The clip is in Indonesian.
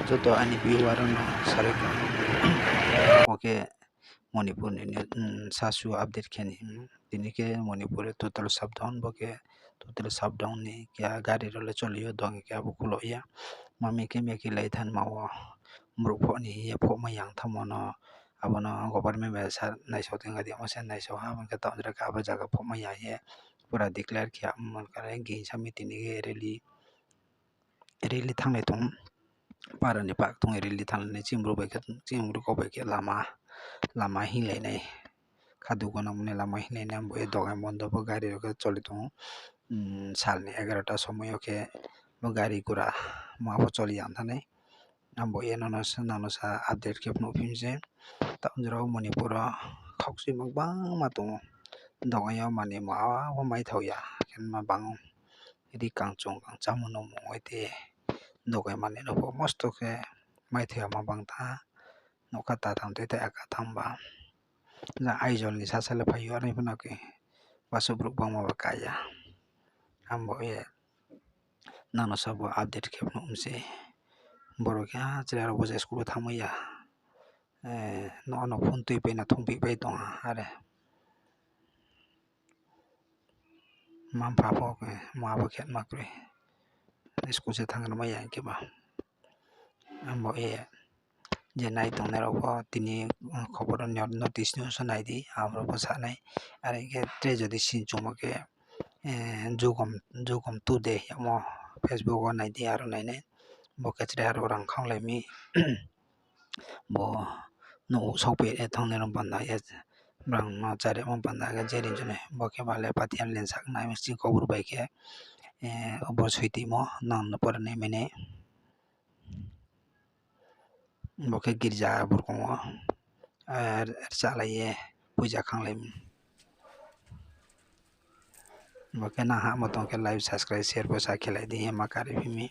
joto ani viewer no sarika oke Manipur ni sasu update keni dinike Manipur total shutdown boke total shutdown ni kya gari role choliyo dong kya bukulo ya mami ke meki laithan mawo mrupho ni ye pho mayang thamono abono government be sar naiso tenga di amase naiso ha man ka tawdra ka ba jaga pho maya ye pura declare kya man kare gi samiti ni rally thangnai tong parani pak tong rally thangnai chimru ko ke lama hinlainai khadu kono mune lama hinlainai ambo e dogai mondo bo gari ro choli tong salni 11 ta সময় ke bo gari gura ma bo choli yang thanai ambo e nano sa update ke no phimse tamjro Manipur khoksi magbang ma tong dogai mani ma wa mai thoya ken ma bang ri kangchong kang chamuno mo ite dogai mani no mosto ke mai thoya ma bang tha nokata tham te aka thamba na aizol ni sasala phayo ani phuna ke basubruk bangma bakaya ambo e nano sabo update ke no umse boro kya chira bo school thamaya no phone tui pe na thongpi pe tong are mam pa pho ke ma bo khet makre school se thang na maya ke ba ambo e je nai tong na ro tini khobor notice ni so nai di amro bo sa nai are ke tre jodi sin chumo ke jugom tu de mo Facebook o nai di aro nai ne bo ke chre aro rang khang lai mi bo no so pe e thang ne rom ban na ye brang no chare mo ban na ga jerin jone bo ke bale patian len sak nai mi sin khobor bai ke bo suiti mo nang por ne mene bo ke girja burkong chalaiye puja khanglai bo ke na ha mo tong ke live subscribe share bo sa khelai di ma kare phimi